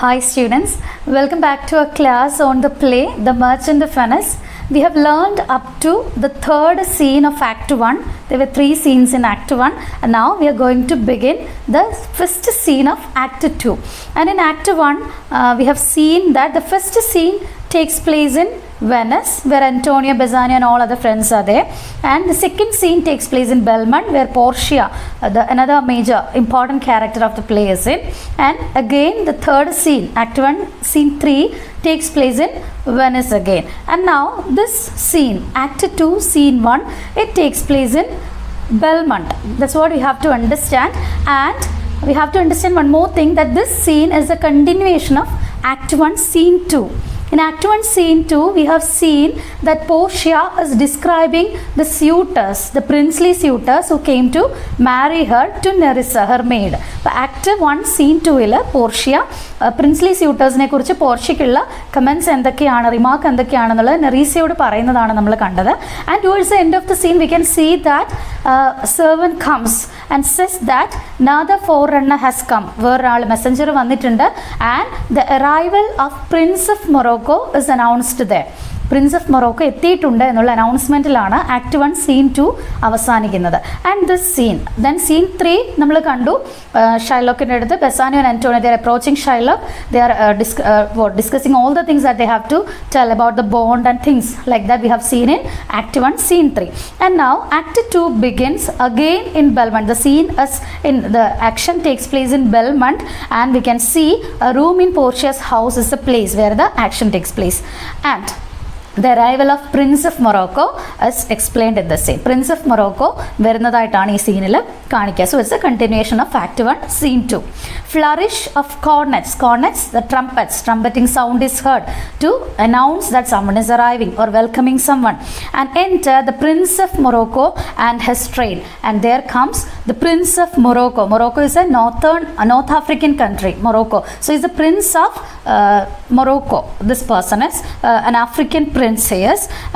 Hi students, welcome back to our class on the play The Merchant of Venice. We have learned up to the third scene of Act 1. There were 3 scenes in Act 1 and now we are going to begin the first scene of Act 2. And in Act 1 we have seen that the first scene takes place in Venice, where Antonio, Bassanio and all other friends are there, and the second scene takes place in Belmont, where Portia, another major important character of the play, is in, and again the third scene, Act 1 scene 3, takes place in Venice again. And now this scene, Act 2 scene 1, it takes place in Belmont. That's what we have to understand. And we have to understand one more thing, that this scene is a continuation of Act 1 scene 2. In Act 1 scene 2, we have seen that Portia is describing the suitors, the princely suitors who came to marry her to Nerissa, her maid. But Act 1 scene 2 il Portia princely suitors ne kurichu Portiakulla comments endakeyana, remark endakeyananulla Nerissയോട് പറയുന്നതാണ് നമ്മൾ കണ്ടത്. And towards the end of the scene we can see that a servant comes and says that another forerunner has come. വേറൊരാൾ Messenger വന്നിട്ടുണ്ട്. And the arrival of Prince of Morocco is announced there. Prince of Morocco എത്തിയിട്ടുണ്ട് എന്നുള്ള അനൗൺസ്മെൻറ്റിലാണ് act 1 scene 2 അവസാനിക്കുന്നത്. And this scene then scene 3 നമ്മൾ കണ്ടു. ഷൈലോക്കിൻ്റെ അടുത്ത് Bassanio and Antonio they are approaching Shylock. They are discussing all the things that they have to tell about the bond and things like that we have seen in act 1 scene 3. And now act 2 begins again in Belmont. The scene is in the action takes place in Belmont, and we can see a room in Portia's house is the place where the action takes place. And the arrival of Prince of Morocco is explained in the same. Prince of Morocco വരുന്നതായിട്ടാണ് ഈ സീനിൽ കാണിക്കുക. So it's a continuation of Act 1 Scene 2. Flourish of cornets. Cornets, the trumpets. Trumpeting sound is heard to announce that someone is arriving or welcoming someone. And enter the Prince of Morocco and his train. And there comes the Prince of Morocco. Morocco is a North African country, Morocco. So he's the Prince of Morocco. This person is an African prince.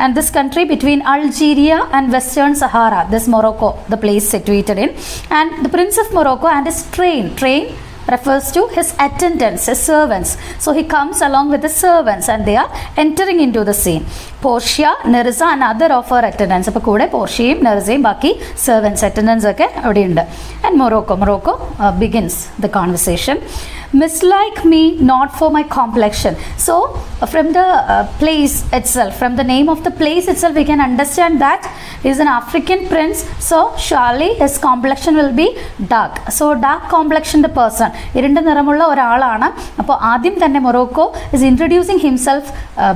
And this country between Algeria and Western Sahara, this Morocco, the place situated in. And the Prince of Morocco and his train refers to his attendants, his servants. So he comes along with the servants and they are entering into the scene. Portia, Nerissa and other of her attendants. അപ്പോൾ കൂടെ പോർഷ്യയും നെറിസയും ബാക്കി servants, attendants ഒക്കെ അവിടെയുണ്ട്. And Morocco begins the conversation. Mislike me not for my complexion. So from the place itself, from the name of the place itself, we can understand that he is an African prince. So surely his complexion will be dark. So dark complexion the person, ഇരുണ്ട നിറമുള്ള ഒരാളാണ്. അപ്പോൾ ആദ്യം തന്നെ Morocco is introducing himself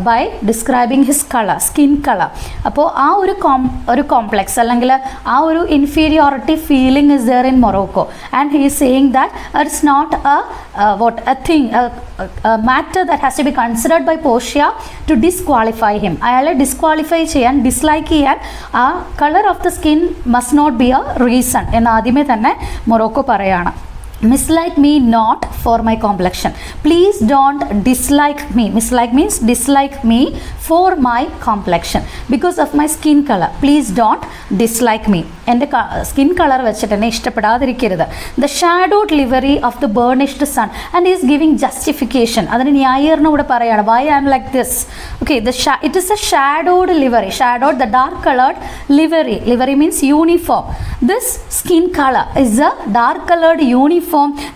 by describing his color, skin color. അപ്പോൾ ആ ഒരു complex അല്ലെങ്കിൽ ആ ഒരു inferiority feeling is there in Morocco, and he is saying that it's not a thing, a matter that has to be considered by Portia to disqualify him. അയാളെ disqualify ചെയ്യാൻ, dislike ചെയ്യാൻ ആ colour of the skin must not be a reason എന്ന് ആദ്യമേ തന്നെ Morocco പറയാണ്. Mislike me not for my complexion. Please don't dislike me. Mislike means dislike me for my complexion because of my skin color. Please don't dislike me. എൻ്റെ skin colour വെച്ചിട്ട് എന്നെ ഇഷ്ടപ്പെടാതിരിക്കരുത്. The shadowed livery of the burnished sun, and he is giving justification. അതിന് ന്യായീകരണം കൂടെ പറയാണ്. Why I am like this? Okay, it is a shadowed livery. Shadowed, the dark colored livery. Livery means uniform. This skin color is a dark colored uniform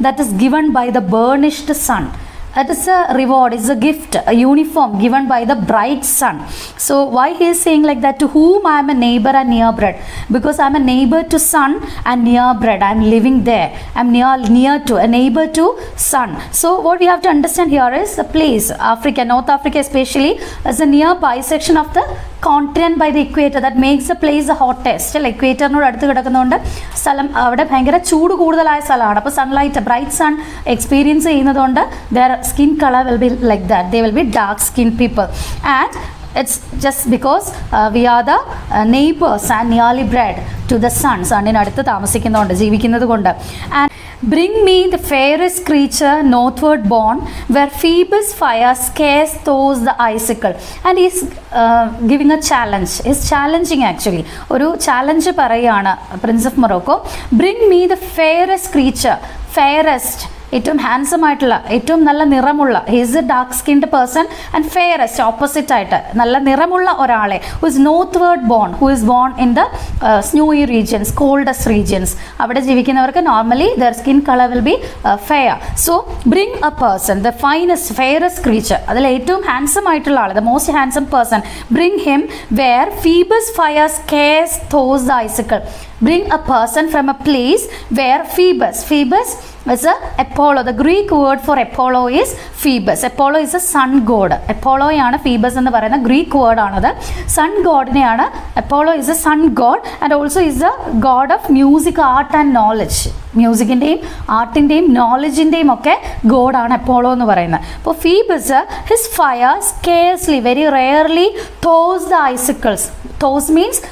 that is given by the burnished sun. That is a reward, is a gift, a uniform given by the bright sun. So why he is saying like that? To whom I am a neighbor and near bred. Because I am a neighbor to sun and near bred. I am living there. I am near to, a neighbor to sun. So what we have to understand here is the place, Africa, North Africa especially, as a near bisection of the continent by the equator that makes the place the hottest. ഇക്വേറ്ററിനോട് അടുത്ത് കിടക്കുന്നതുകൊണ്ട് സ്ഥലം അവിടെ ഭയങ്കര ചൂട് കൂടുതലായ സ്ഥലമാണ്. അപ്പോൾ sunlight, bright sun experience ചെയ്യുന്നതുകൊണ്ട് their skin color will be like that. They will be dark skinned people. And it's just because we are the neighbors and nearly bred to the sun. സണ്ണിനടുത്ത് താമസിക്കുന്നതുകൊണ്ട്, ജീവിക്കുന്നത് കൊണ്ട്. And bring me the fairest creature northward born, where Phoebus' fire scarce thaws the icicle. And he's giving a challenge. He's challenging actually. ഒരു challenge പറയുകയാണ് prince of Morocco. Bring me the fairest creature. Fairest ഏറ്റവും handsome ആയിട്ടുള്ള, ഏറ്റവും നല്ല നിറമുള്ള, he's a dark skinned person and fairest, opposite ആയിട്ട് നല്ല നിറമുള്ള ഒരാളെ, who is northward born, who is born in the snowy regions, coldest regions. അവിടെ ജീവിക്കുന്നവർക്ക് normally their skin colour will be fair. So bring a person, the finest fairest creature, അതിൽ ഏറ്റവും handsome ആയിട്ടുള്ള ആൾ, the most handsome person, bring him where Phoebus fire scarce thaws the icicle. Bring a person from a place where Phoebus is a Apollo. The Greek word for Apollo is Phoebus. Apollo is a sun god. Apollo ആണ് Phoebus എന്ന് പറയുന്ന Greek word ആണത്. Sun ഗോഡിനെയാണ് Apollo is a sun god and also is a god of music, art and knowledge. മ്യൂസിക്കിൻ്റെയും ആർട്ടിൻ്റെയും നോളജിൻ്റെയും ഒക്കെ ഗോഡാണ് അപ്പോളോ എന്ന് പറയുന്നത്. അപ്പോൾ Phoebus his fire scarcely very rarely thaws the icicles. Thaws means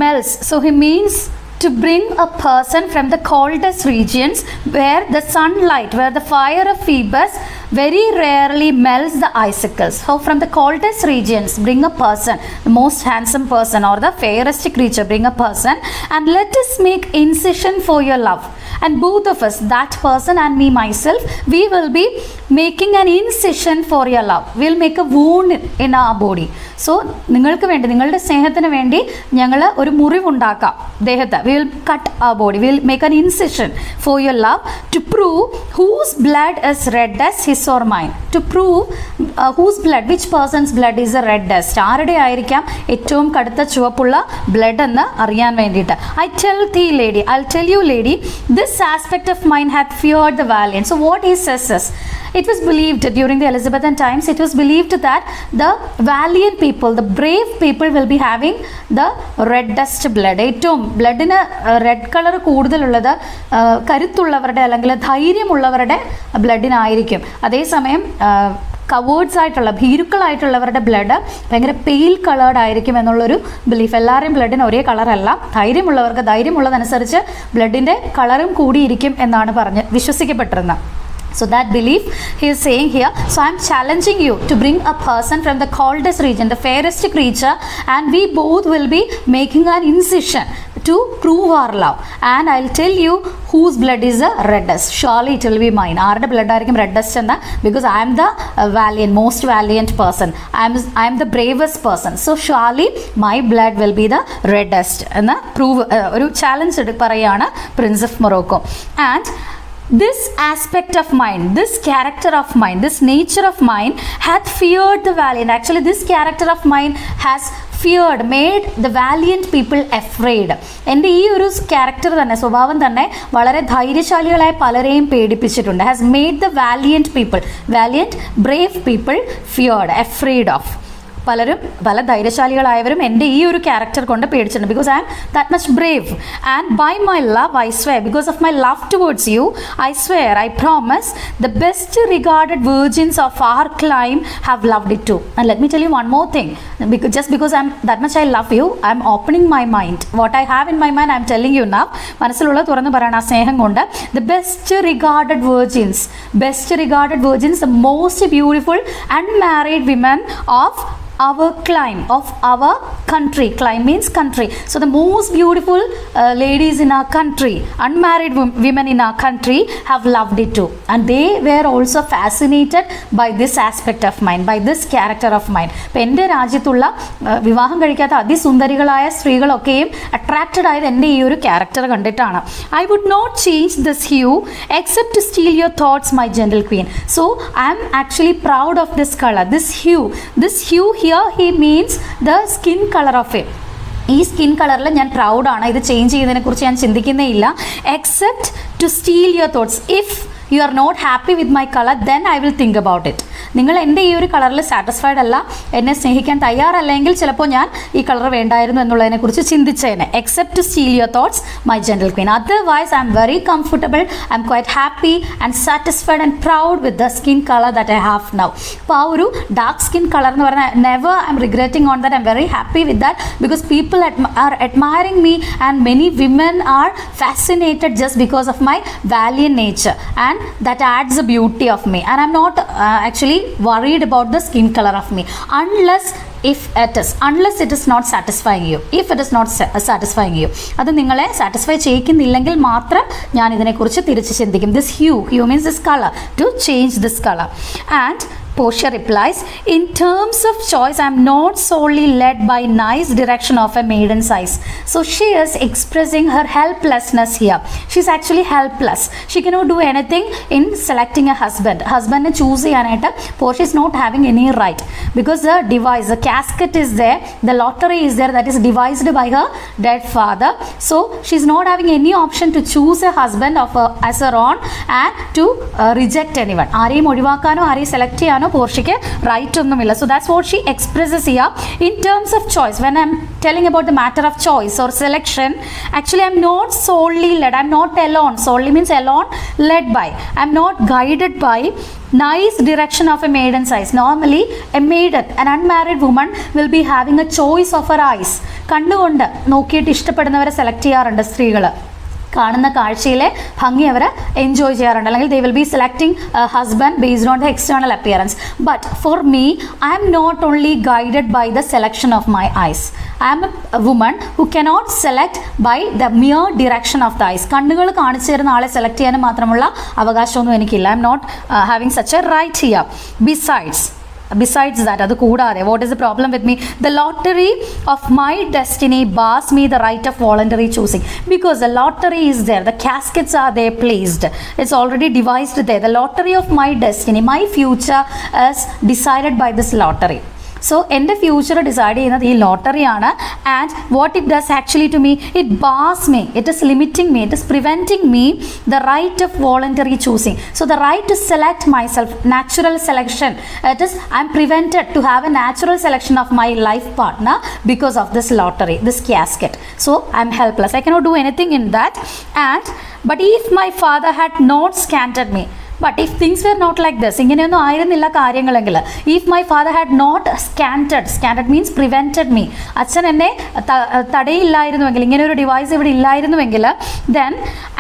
melts. So he means to bring a person from the coldest regions where the sunlight, where the fire of Phoebus very rarely melts the icicles. So from the coldest regions, bring a person, the most handsome person or the fairest creature, bring a person and let us make incision for your love. And both of us, that person and me myself, we will be making an incision for your love. We will make a wound in our body. So നിങ്ങൾക്ക് വേണ്ടി, നിങ്ങളുടെ സ്നേഹത്തിന് വേണ്ടി ഞങ്ങൾ ഒരു മുറിവുണ്ടാക്കാം ദേഹത്ത്. We will cut our body. We will make an incision for your love to prove whose blood is reddest, his or mine. To prove whose blood, which person's blood is the reddest. ആരുടെ ആയിരിക്കാം ഏറ്റവും കടുത്ത ചുവപ്പുള്ള blood എന്ന് അറിയാൻ വേണ്ടിയിട്ട്. I tell thee lady, I'll tell you lady, this aspect of mine hath feared the valiant. So what he says is, it was believed during the Elizabethan times, it was believed that the valiant people, the brave people will be having the reddest blood. ഏറ്റവും ബ്ലഡിന് red colour കൂടുതലുള്ളത് കരുത്തുള്ളവരുടെ അല്ലെങ്കിൽ ധൈര്യമുള്ളവരുടെ ബ്ലഡിനായിരിക്കും. അതേസമയം cowards ആയിട്ടുള്ള ഭീരുക്കളായിട്ടുള്ളവരുടെ blood ഭയങ്കര pale coloured ആയിരിക്കും എന്നുള്ളൊരു belief. എല്ലാവരുടെയും ബ്ലഡിന് ഒരേ കളറല്ല. ധൈര്യമുള്ളവർക്ക് ധൈര്യമുള്ളതനുസരിച്ച് ബ്ലഡിൻ്റെ കളറും കൂടിയിരിക്കും എന്നാണ് വിശ്വസിക്കപ്പെട്ടിരുന്നത്. So that belief he is saying here. So I am challenging you to bring a person from the coldest region, the fairest creature, and we both will be making an incision to prove our love. And I'll tell you whose blood is the reddest. Surely it will be mine. ആരുടെ blood ആയിരിക്കും റെഡസ്റ്റ് എന്ന്? Because I am the valiant, most valiant person. I am the bravest person. So surely my blood will be the reddest എന്ന് prove ഒരു challenge പറയുകയാണ് prince of Morocco. And this aspect of mine, this character of mine, this nature of mine hath feared the valiant. Actually this character of mine has feared, made the valiant people afraid. എൻ്റെ ഈ ഒരു character തന്നെ, സ്വഭാവം തന്നെ വളരെ ധൈര്യശാലികളായ പലരെയും പേടിപ്പിച്ചിട്ടുണ്ട്. has made the valiant people, valiant brave people feared, afraid of. പലരും പല ധൈര്യശാലികളായവരും എൻ്റെ ഈ ഒരു ക്യാരക്ടർ കൊണ്ട് പേടിച്ചിട്ടുണ്ട്. Because I am that much brave and by my love I swear, because of my love towards you I swear, I promise the best regarded virgins of our clime have loved it too. And let me tell you one more thing, just because I'm that much I love you, I'm opening my mind. What I have in my mind I'm telling you now. മനസ്സിലുള്ള തുറന്നു പറയണം ആ സ്നേഹം കൊണ്ട്. The best regarded virgins, the most beautiful unmarried women of our clime, of our country. Clime means country. So the most beautiful ladies in our country, unmarried women in our country have loved it too. And they were also fascinated by this aspect of mine, by this character of mine. അപ്പോൾ എൻ്റെ രാജ്യത്തുള്ള വിവാഹം കഴിക്കാത്ത അതിസുന്ദരികളായ സ്ത്രീകളൊക്കെയും attracted ആയത് എൻ്റെ ഈ ഒരു character കണ്ടിട്ടാണ്. I would not change this hue except to steal your thoughts, my gentle queen. So I am actually proud of this color, this hue here he means the skin color of it. ഈ skin കളറിൽ ഞാൻ പ്രൗഡാണ്. ഇത് change ചെയ്യുന്നതിനെ കുറിച്ച് ഞാൻ ചിന്തിക്കുന്നേ ഇല്ല. Except to steal your thoughts. If you are not happy with my colour then I will think about it. നിങ്ങൾ എൻ്റെ ഈ ഒരു കളറിൽ സാറ്റിസ്ഫൈഡ് അല്ല, എന്നെ സ്നേഹിക്കാൻ തയ്യാറല്ലെങ്കിൽ ചിലപ്പോൾ ഞാൻ ഈ കളർ വേണ്ടായിരുന്നു എന്നുള്ളതിനെക്കുറിച്ച് ചിന്തിച്ചേനെ. Except to steal your thoughts my gentle queen. Otherwise I am very comfortable, I am quite happy and satisfied and proud with the skin colour that I have now. അപ്പോൾ ആ ഒരു ഡാർക്ക് സ്കിൻ കളർ എന്ന് പറഞ്ഞാൽ never I am regretting on that. I am very happy with that because people are admiring me and many women are fascinated just because of my valiant nature, and that adds the beauty of me. And I'm not actually worried about the skin color of me unless if it is, unless it is not satisfying you, if it is not satisfying you, അത് നിങ്ങളെ satisfy ചെയ്യിക്കുന്നില്ലെങ്കിൽ മാത്രം ഞാൻ ഇതിനെക്കുറിച്ച് തിരിച്ച് ചിന്തിക്കും. This hue means this color, to change this color. And Portia replies, in terms of choice, I am not solely led by nice direction of a maiden's eyes. So she is expressing her helplessness here. She is actually helpless. She cannot do anything in selecting a husband. Husband choose cheyanayittu Portia is not having any right, because the device, the casket is there, the lottery is there, that is devised by her dead father. So she is not having any option to choose a husband of her, as her own, and to reject anyone. ആരെയും ഒഴിവാക്കാനോ ആരെയും select ചെയ്യാനോ പോർഷ്യയ്ക്ക് right ഒന്നുമില്ല. So that's what she expresses here. In terms of choice, when I am telling about the matter of choice or selection, actually I am not solely led, I am not alone. Solely means alone, led by. I am not guided by nice direction of a maiden's eyes. Normally a maiden, an unmarried woman, will be having a choice of her eyes. കണ്ണുകൊണ്ട് നോക്കിയിട്ട് ഇഷ്ടപ്പെടുന്നവരെ select ചെയ്യാറുണ്ട് സ്ത്രീകൾ. കാണുന്ന കാഴ്ചയിലെ ഭംഗി അവർ enjoy ചെയ്യാറുണ്ട്, അല്ലെങ്കിൽ they will be selecting husband based on the external appearance. But for me, I am not only guided by the selection of my eyes. I am a woman who cannot select by the mere direction of the eyes. കണ്ണുകൾ കാണിച്ചു തരുന്ന ആളെ select ചെയ്യാനും മാത്രമുള്ള അവകാശമൊന്നും എനിക്കില്ല. I am not having such a right here. Besides that, adu koodade, what is the problem with me? The lottery of my destiny bars me the right of voluntary choosing, because the lottery is there, the caskets are there placed, it's already devised there. The lottery of my destiny, my future is decided by this lottery. So എൻ്റെ future decide ചെയ്യുന്നത് ഈ ലോട്ടറിയാണ്. And what it does actually to me, it bars me, it is limiting me, it is preventing me the right of voluntary choosing. So the right to select myself, natural selection, it is I am prevented to have a natural selection of my life partner because of this lottery, this casket. So I am helpless, I cannot do anything in that. And but if my father had not scanted me, but if things were not like this, ഇങ്ങനെയൊന്നും ആയിരുന്നില്ല കാര്യങ്ങളെങ്കിൽ, if my father had not scanted means prevented me, അച്ഛൻ എന്നെ തടയില്ലായിരുന്നുവെങ്കിൽ, ഇങ്ങനെ ഒരു device ഇവിടെ ഇല്ലായിരുന്നുവെങ്കിൽ, then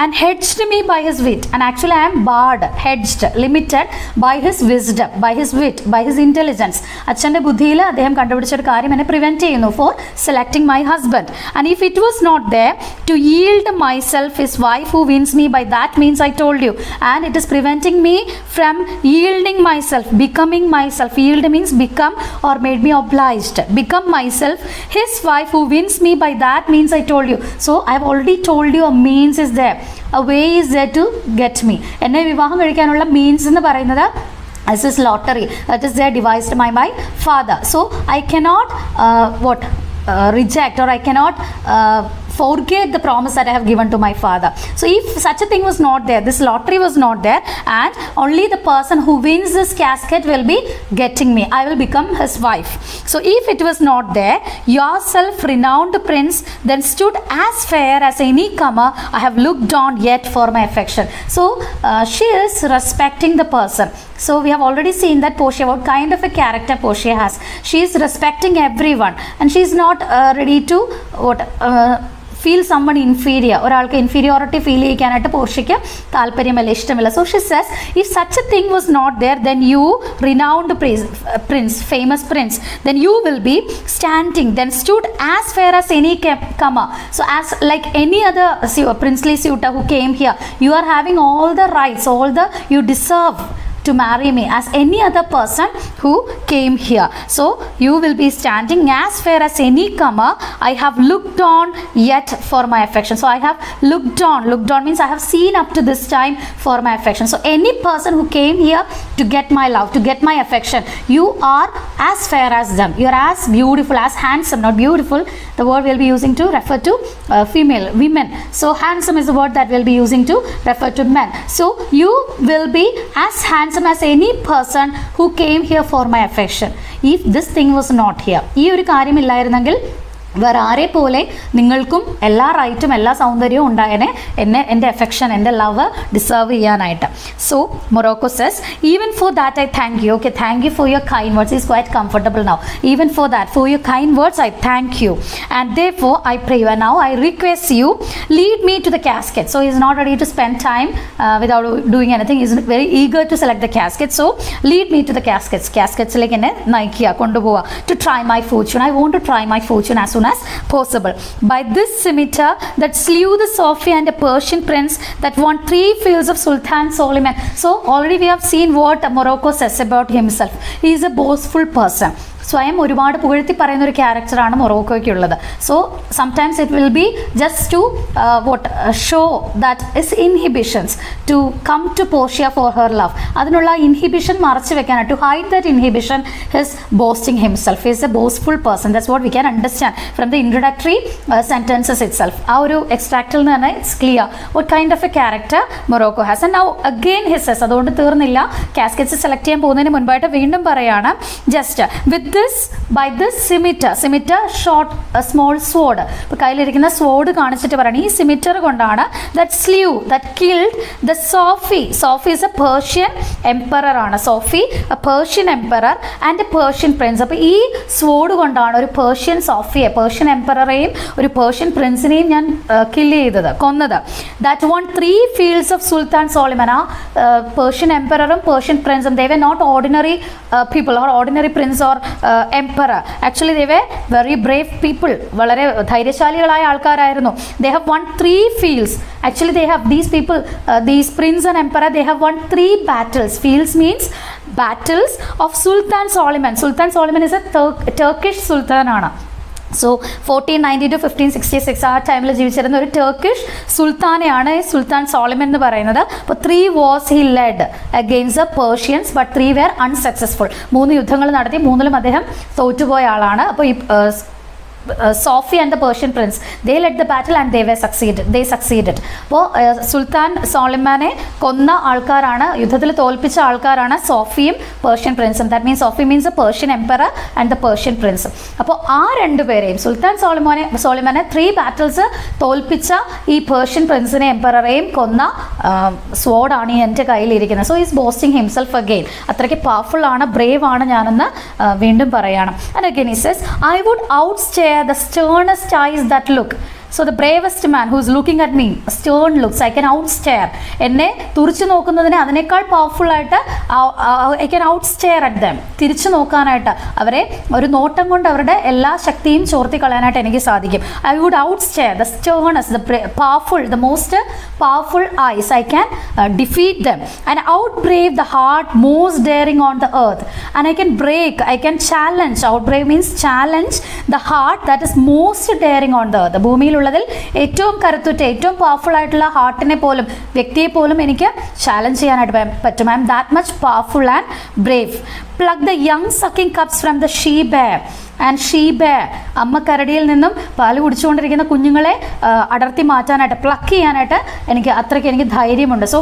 and hedged me by his wit, and actually I am barred, hedged, limited by his wisdom, by his wit, by his intelligence. അച്ഛൻ്റെ ബുദ്ധിയിൽ അദ്ദേഹം കണ്ടുപിടിച്ചൊരു കാര്യം എന്നെ പ്രിവെൻറ്റ് ചെയ്യുന്നു for selecting my husband. And if it was not there to yield myself his wife who wins me, by that means I told you, and it is preventing me from yielding myself, becoming myself. Yield means become or made me obliged, become myself his wife who wins me, by that means I told you. So I have already told you a means is there, a way is there to get me. എന്നെ വിവാഹം കഴിക്കാനുള്ള means എന്ന് പറയുന്നത് as this lottery that is there devised by my father. So I cannot reject, or I cannot forget the promise that I have given to my father. So if such a thing was not there, this lottery was not there, and only the person who wins this casket will be getting me, I will become his wife. So if it was not there, yourself renowned prince then stood as fair as any comer I have looked on yet for my affection. So she is respecting the person. So we have already seen that Portia, what kind of a character Portia has. She is respecting everyone, and she is not ready to feel someone inferior, ഒരാൾക്ക് inferiority feel ചെയ്യിക്കാനായിട്ട് പോർഷ്യയ്ക്ക് താല്പര്യമല്ല, ഇഷ്ടമില്ല. So she says if such a thing was not there, then you renowned prince, famous prince, then you will be standing, then stood as fair as any comer. So as like any other princely suitor who came here, you are having all the rights, all the you deserve to marry me as any other person who came here. So you will be standing as fair as any comer I have looked on yet for my affection. So I have looked on means I have seen up to this time for my affection. So any person who came here to get my love, to get my affection, you are as fair as them, you are as beautiful, as handsome, not beautiful, the word we'll be using to refer to female women. So handsome is the word that we'll be using to refer to men. So you will be as handsome as any person who came here for my affection. If this thing was not here, ഈ ഒരു കാര്യം ഇല്ലായിരുന്നെങ്കിൽ വേറെ ആരെ പോലെ നിങ്ങൾക്കും എല്ലാ റൈറ്റും എല്ലാ സൗന്ദര്യവും ഉണ്ടായനെ എൻ്റെ എഫെക്ഷൻ എൻ്റെ ലവ് ഡിസേർവ് ചെയ്യാനായിട്ട്. So Morocco cess even for that I thank you. Okay, thank you for your kind words. Is quite comfortable now. Even for that, for your kind words I thank you and therefore I pray you and now I request you lead me to the casket. So he is not ready to spend time without doing anything. He is very eager to select the casket. So lead me to the caskets like എന്നെ നയിക്കുക, കൊണ്ടുപോവുക. To try my fortune. I want to try my fortune as soon as possible. By this scimitar that slew the Sophia and a Persian prince that won 3 fields of Sultan Suleiman. So already we have seen what Morocco says about himself. He is a boastful person. സ്വയം ഒരുപാട് പുകഴ്ത്തി പറയുന്ന ഒരു ക്യാരക്ടറാണ് മൊറോക്കോയ്ക്കുള്ളത്. So sometimes it will be just to show that is inhibitions to come to Portia for her love. അതിനുള്ള inhibition മറച്ചു വെക്കാനാണ്. To hide that inhibition his boasting himself. He's a boastful person. That's what we can understand from the introductory sentences itself. ആ ഒരു എക്സ്ട്രാക്റ്റിൽ നിന്ന് തന്നെ it's clear what kind of a character Morocco has. And now again he says. അതുകൊണ്ട് തീർന്നില്ല. Caskets select ചെയ്യാൻ പോകുന്നതിന് മുൻപായിട്ട് വീണ്ടും പറയാണ്, just with by this scimitar shot a small sword. ഇപ്പോൾ കയ്യിലിരിക്കുന്ന sword കാണിച്ചിട്ട് പറയണം ഈ scimitar കൊണ്ടാണ് that slew, that killed the Sophie. Sophie is a Persian emperor ആണ്. Sophie a Persian emperor and a Persian prince. അപ്പോൾ ഈ sword കൊണ്ടാണ് ഒരു Persian Sophie, Persian emperorയെയും ഒരു Persian princeനെയും ഞാൻ കില്ല് ചെയ്തത്, കൊന്നത്. That won 3 fields of Sultan Suleiman. ആ Persian emperorും Persian princeും they were not ordinary people or ordinary prince or emperor. Actually they were very brave people. വളരെ ധൈര്യശാലികളായ ആൾക്കാരായിരുന്നു. They have won 3 fields. Actually they have, these people, these prince and emperor, they have won 3 battles. Fields means battles of Sultan Suleiman. Sultan Suleiman is a Turkish sultan ആണ്. So 1490 to 1566 ആ ടൈമിൽ ജീവിച്ചിരുന്ന ഒരു Turkish സുൽത്താനെയാണ് സുൽത്താൻ Solomon എന്ന് പറയുന്നത്. അപ്പോൾ 3 wars he led against the Persians but 3 were unsuccessful. 3 യുദ്ധങ്ങൾ നടത്തി, 3ലും അദ്ദേഹം തോറ്റുപോയ ആളാണ്. അപ്പോൾ ഈ Sophie and the Persian prince, they led the battle and they succeeded. അപ്പോൾ സുൽത്താൻ സോളമനെ കൊന്ന ആൾക്കാരാണ്, യുദ്ധത്തിൽ തോൽപ്പിച്ച ആൾക്കാരാണ് സോഫിയും പേർഷ്യൻ പ്രിൻസും. That means Sophy means a Persian emperor and the Persian prince. അപ്പോൾ ആ രണ്ടുപേരെയും സുൽത്താൻ സോളമനെ 3 battles തോൽപ്പിച്ച ഈ പേർഷ്യൻ പ്രിൻസിനെ എംപററേയും കൊന്ന സ്വോർഡാണ് ഈ എൻ്റെ കയ്യിലിരിക്കുന്നത്. So he's boasting himself again. അത്രയ്ക്ക് പവർഫുൾ ആണ്, ബ്രേവ് ആണ് ഞാനെന്ന് വീണ്ടും പറയണം. And again he says, I would outstare the sternest eyes that look. So the bravest man who is looking at me, stern looks, I can outstare. എന്നെ തുറിച്ചു നോക്കുന്നതിന് അതിനേക്കാൾ പവർഫുൾ ആയിട്ട് I can outstare at them. തിരിച്ചു നോക്കാനായിട്ട്, അവരെ ഒരു നോട്ടം കൊണ്ട് അവരുടെ എല്ലാ ശക്തിയും ചോർത്തി കളയാനായിട്ട് എനിക്ക് സാധിക്കും. I would outstare the sternest, the powerful, the most powerful eyes. I can defeat them and outbrave the heart most daring on the earth. And I can break, I can challenge. Outbrave means challenge the heart that is most daring on the earth. ഭൂമിയിൽ ഉള്ളതിൽ ഏറ്റവും കരുത്തുറ്റ, ഏറ്റവും powerful ആയിട്ടുള്ള ഹാർട്ടിനെ പോലും, വ്യക്തിയെ പോലും എനിക്ക് ചാലഞ്ച് ചെയ്യാനായിട്ട് പറ്റും. I am that much powerful and brave. Pluck the young sucking cubs from the she bear. And she bear, അമ്മ കരടിയിൽ നിന്നും പാല് കുടിച്ചുകൊണ്ടിരിക്കുന്ന കുഞ്ഞുങ്ങളെ അടർത്തി മാറ്റാനായിട്ട്, പ്ലക്ക് ചെയ്യാനായിട്ട് അത്രയ്ക്ക് എനിക്ക് ധൈര്യമുണ്ട്. So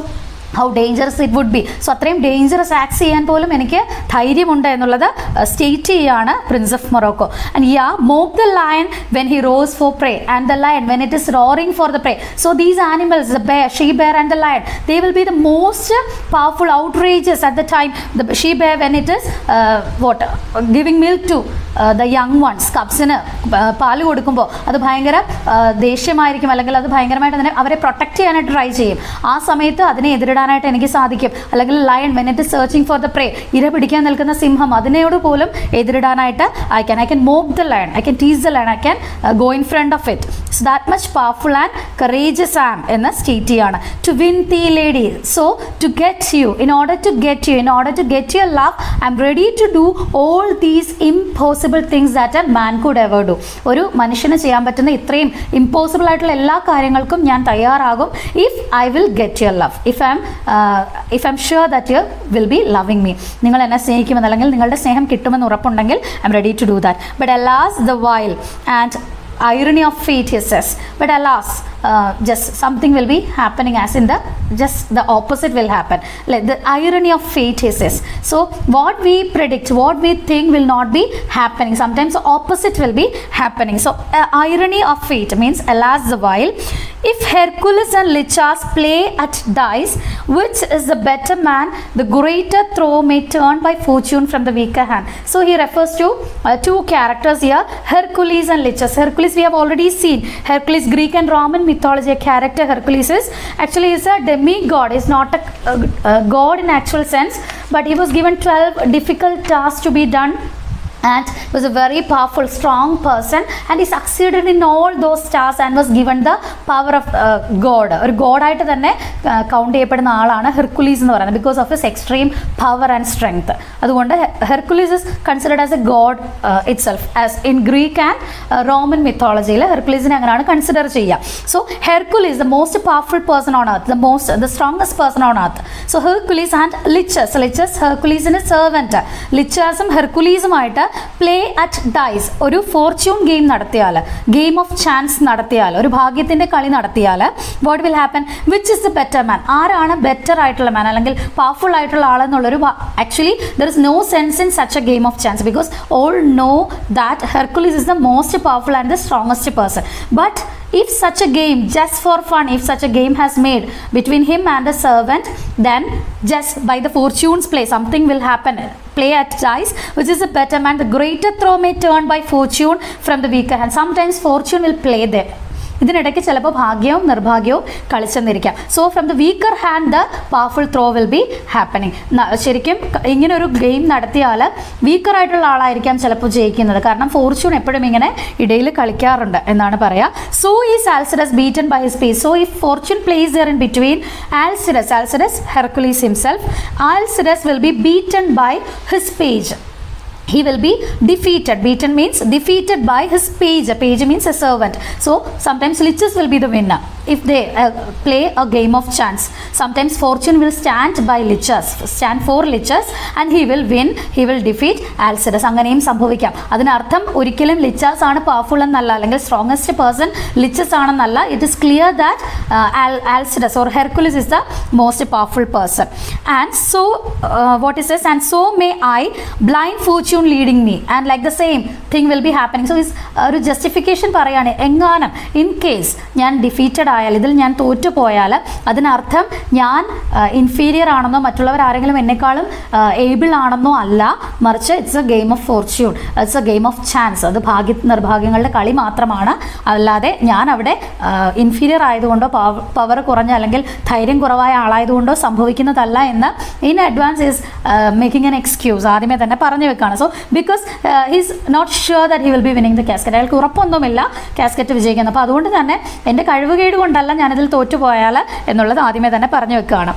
how dangerous it would be. So അത്രയും ഡേഞ്ചറസ് ആക്ട്സ് ചെയ്യാൻ പോലും എനിക്ക് ധൈര്യമുണ്ട് എന്നുള്ളത് സ്റ്റേറ്റ് ചെയ്യാണ് prince of Morocco. And mock the lion when he roars for prey and the lion when it is roaring for the prey. So these animals, the bear, she bear and the lion, they will be the most powerful, outrageous at the time. The she bear when it is giving milk to the young ones, cubsന് പാല് കൊടുക്കുമ്പോൾ അത് ഭയങ്കര ദേഷ്യമായിരിക്കും, അല്ലെങ്കിൽ അത് ഭയങ്കരമായിട്ട് തന്നെ അവരെ protect ചെയ്യാനായിട്ട് ട്രൈ ചെയ്യും. ആ സമയത്ത് അതിനെ എതിരിടാനായിട്ട് എനിക്ക് സാധിക്കും. അല്ലെങ്കിൽ lion when it is searching for the പ്രേ, ഇര പിടിക്കാൻ നിൽക്കുന്ന സിംഹം, അതിനോട് പോലും എതിരിടാനായിട്ട് I can mock the lion, I can tease the lion, I can go in front of it. So that much powerful and courageous I am എന്ന് state ചെയ്യാണ്. To win thee lady, so to get you, in order to get your love, I am ready to do all these impossible things that a man could ever do. ഒരു മനുഷ്യന് ചെയ്യാൻ പറ്റുന്ന ഇത്രയും impossible ആയിട്ടുള്ള എല്ലാ കാര്യങ്ങൾക്കും ഞാൻ തയ്യാറാകും if I will get your love, if I am sure that you will be loving me. നിങ്ങൾ എന്നെ സ്നേഹിക്കുമെന്ന്, അല്ലെങ്കിൽ നിങ്ങളുടെ സ്നേഹം കിട്ടുമെന്ന് ഉറപ്പുണ്ടെങ്കിൽ I am ready to do that. But alas the while, and irony of fate, he says, but alas, just something will be happening as in the just the opposite will happen. Like the irony of fate is this. So what we predict, what we think will not be happening, sometimes the opposite will be happening. So irony of fate means, alas the while, if Hercules and Lichas play at dice, which is the better man, the greater throw may turn by fortune from the weaker hand. So he refers to two characters here, Hercules and Lichas. Hercules we have already seen. Hercules, Greek and Roman mythology, a character Hercules is actually is a demigod, is not a god in actual sense, but he was given 12 difficult tasks to be done, and was a very powerful, strong person, and he succeeded in all those tasks and was given the power of God. ഒരു ഗോഡായിട്ട് തന്നെ count ചെയ്യപ്പെടുന്ന ആളാണ് Hercules എന്ന് പറയുന്നത്, because of his extreme power and strength. അതുകൊണ്ട് Hercules is considered as a god itself. As in Greek and Roman മിത്തോളജിയിൽ ഹെർക്കുലീസിനെ അങ്ങനെയാണ് കൺസിഡർ ചെയ്യുക. So Hercules the most powerful person on earth, the strongest person on earth. So Hercules and Lichas ഹെർക്കുലീസിന്റെ servant. ലിച്ചാസും ഹെർക്കുലീസുമായിട്ട് play at dice, ഒരു fortune game നടത്തിയാൽ, game of chance നടത്തിയാൽ, ഒരു ഭാഗ്യത്തിൻ്റെ കളി നടത്തിയാൽ, what will happen, which is the better man, ആരാണ് ബെറ്റർ ആയിട്ടുള്ള മാൻ അല്ലെങ്കിൽ പവർഫുൾ ആയിട്ടുള്ള ആളെന്നുള്ളൊരു, actually there is no sense in such a game of chance, because all know that Hercules is the most powerful and the strongest person. But if such a game, just for fun, if such a game has made between him and the servant, then just by the fortune's play, something will happen. Play at dice, which is a better man, the greater throw may turn by fortune from the weaker hand. Sometimes fortune will play there. ഇതിനിടയ്ക്ക് ചിലപ്പോൾ ഭാഗ്യവും നിർഭാഗ്യവും കളിച്ചെന്നിരിക്കാം. So from the weaker hand the powerful throw will be happening. ശരിക്കും ഇങ്ങനെ ഒരു game നടത്തിയാൽ weaker ആയിട്ടുള്ള ആളായിരിക്കാം ചിലപ്പോൾ ജയിക്കുന്നത്, കാരണം ഫോർച്യൂൺ എപ്പോഴും ഇങ്ങനെ ഇടയിൽ കളിക്കാറുണ്ട് എന്നാണ് പറയുക. So is Alcides beaten by his page. So if fortune plays there in between Alcides Hercules himself, Alcides will be beaten by his page. He will be defeated. Beaten means defeated by his page. A page means a servant. So sometimes Lichas will be the winner if they play a game of chance. Sometimes fortune will stand by Lichas, stand for Lichas, and he will win. He will defeat Alcidas. അങ്ങനെയും സംഭവിക്കാം. അതിനർത്ഥം ഒരിക്കലും ലിച്ചാസ് ആണ് powerful എന്നല്ല, അല്ലെങ്കിൽ strongest person Lichas ആണെന്നല്ല. It is clear that Alcidas or Hercules is the most powerful person. And so what is this? And so may I, blind fortune leading me, and like the same thing will be happening. So is ഒരു justification പറയാണ്, എങ്ങാനും in case ഞാൻ defeated ആയാൽ, ഇതിൽ ഞാൻ തോറ്റു പോയാൽ, അതിനർത്ഥം ഞാൻ ഇൻഫീരിയർ ആണെന്നോ മറ്റുള്ളവർ ആരെങ്കിലും എന്നെക്കാളും ഏബിൾ ആണെന്നോ അല്ല, മറിച്ച് it's A game of Fortune, it's A game of chance. അത് നിർഭാഗ്യങ്ങളുടെ കളി മാത്രമാണ്, അല്ലാതെ ഞാൻ അവിടെ ഇൻഫീരിയർ ആയതുകൊണ്ടോ പവർ കുറഞ്ഞ അല്ലെങ്കിൽ ധൈര്യം കുറവായ ആളായതുകൊണ്ടോ സംഭവിക്കുന്നതല്ല എന്ന് in advance he's making an excuse, ആദ്യമേ തന്നെ പറഞ്ഞു വെക്കാണ്. So because he's not sure that he will be winning the casket, അയാൾക്ക് ഉറപ്പൊന്നുമില്ല കാസ്കറ്റ് വിജയിക്കുന്നത്. അപ്പോൾ അതുകൊണ്ട് തന്നെ എൻ്റെ കഴിവുകേട് കൊണ്ടല്ല ഞാനിതിൽ തോറ്റുപോയാൽ എന്നുള്ളത് ആദ്യമേ തന്നെ പറഞ്ഞു വെക്കുകയാണ്.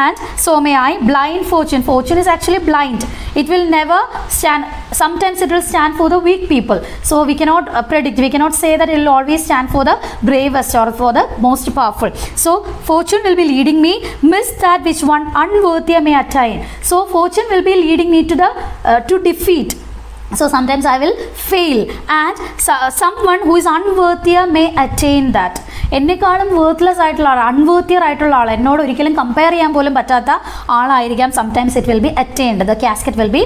And so may I, blind Fortune is actually blind. It will never stand, sometimes it will stand for the weak people. So we cannot predict, we cannot say that it will always stand for the bravest or for the most powerful. So fortune will be leading me, miss that which one unworthy may attain. So fortune will be leading me to the to defeat. So sometimes I will fail, and someone who is unworthy may attain that. എന്നെക്കാളും worthless ആയിട്ടുള്ള ആൾ, അൺവേർത്തിയർ ആയിട്ടുള്ള ആൾ, എന്നോട് ഒരിക്കലും compare ചെയ്യാൻ പോലും പറ്റാത്ത ആളായിരിക്കാം. Sometimes it will be attained, the casket will be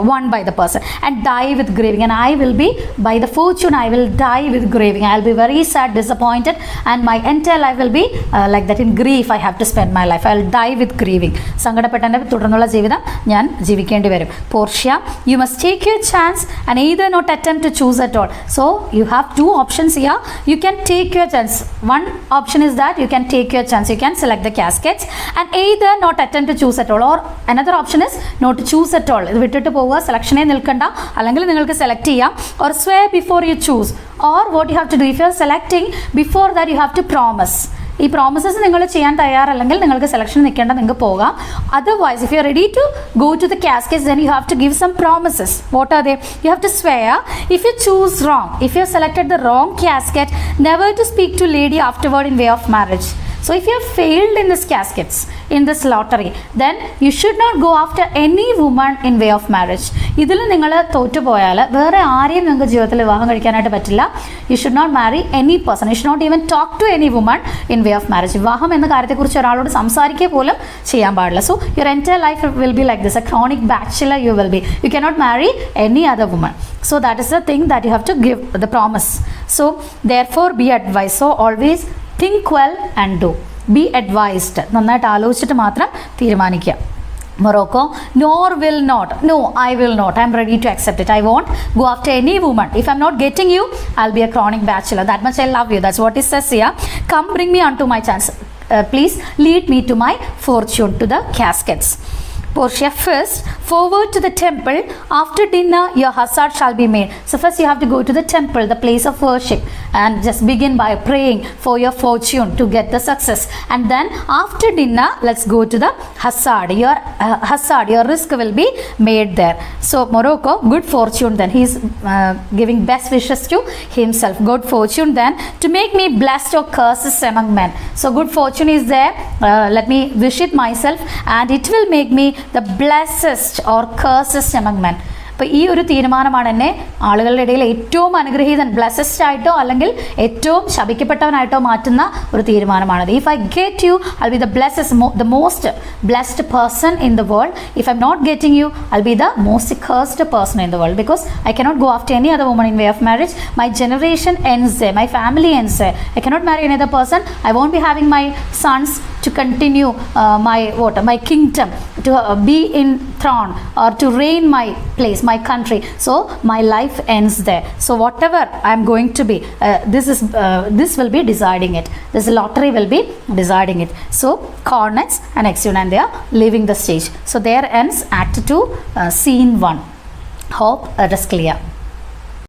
won by the person and die with grieving. And I will be by the fortune, I will die with grieving. I will be very sad, disappointed, and my entire life will be like that. In grief I have to spend my life. I will die with grieving. സങ്കടപ്പെട്ട എൻ്റെ തുടർന്നുള്ള ജീവിതം ഞാൻ ജീവിക്കേണ്ടി വരും. Portia, you must take your chance and either not attempt to choose at all. So you have two options here. You can take your chance. One option is that you can take your chance, you can select the caskets, and either not attempt to choose at all, or another option is not to choose at all. ഇത് വിട്ടിട്ട് പോവുക, സെലക്ഷനെ നിൽക്കണ്ട, അല്ലെങ്കിൽ നിങ്ങൾക്ക് select ചെയ്യാം. or swear before you choose, or what you have to do, if you are selecting, before that you have to promise. ഈ promises നിങ്ങൾ ചെയ്യാൻ തയ്യാറല്ലെങ്കിൽ നിങ്ങൾക്ക് സെലക്ഷൻ നിൽക്കേണ്ട, നിങ്ങൾക്ക് പോകാം. Otherwise if you are ready to go to the caskets, then you have to give some promises. What are they? You have to swear, if you choose wrong, if you have selected the wrong casket, never to speak to lady afterward in way of marriage. So So if you have failed in this caskets, in this lottery, then you should not go after any woman in way of marriage. ഇതിൽ നിങ്ങൾ തോറ്റുപോയാൽ വേറെ ആരെയും നിങ്ങൾക്ക് ജീവിതത്തിൽ വിവാഹം കഴിക്കാനായിട്ട് പറ്റില്ല. You should not marry any person. You should not even talk to any woman in way of marriage. വിവാഹം എന്ന കാര്യത്തെക്കുറിച്ച് ഒരാളോട് സംസാരിക്കുക പോലും ചെയ്യാൻ പാടില്ല. So your entire life will be like this, a chronic bachelor you will be. You cannot marry any other woman. So that is the thing that you have to give the promise. So therefore be advised. So always think well and do. Be advised. നന്നായിട്ട് ആലോചിച്ചിട്ട് മാത്രം തീരുമാനിക്കുക. Morocco, nor will not. No, I will not. I'm ready to accept it. I won't go after any woman. If I'm not getting you, I'll be a chronic bachelor. That much I love you. That's what it says here. Come bring me unto my chance. Please lead me to my fortune, to the caskets. Portia, first forward to the temple. After dinner your hazard shall be made. So first you have to go to the temple, the place of worship, and just begin by praying for your fortune to get the success. And then after dinner, let's go to the hazard. Your hazard, your risk will be made there. So Morocco, good fortune then. He's giving best wishes to himself. Good fortune then to make me blessed or curses among men. So good fortune is there. Let me wish it myself, and it will make me the blessed or cursed among men. അപ്പോൾ ഈ ഒരു തീരുമാനമാണ് എന്നെ ആളുകളുടെ ഇടയിൽ ഏറ്റവും അനുഗ്രഹീതൻ, blessed ആയിട്ടോ അല്ലെങ്കിൽ ഏറ്റവും ശപിക്കപ്പെട്ടവനായിട്ടോ മാറ്റുന്ന ഒരു തീരുമാനമാണത്. If I get you I be the the most blessed person in the world. If I am not getting you I be the most cursed person in the world, because I cannot go after any other woman in way of marriage. My generation ends there, my family ends there. I cannot marry another person. I won't be having my sons to continue my kingdom, to be in throne or to reign my place, my country. So my life ends there. So whatever I am going to be, this will be deciding it. This lottery will be deciding it. So cornets and Exune, and they are leaving the stage. So there ends Act 2, Scene 1. Hope it is clear.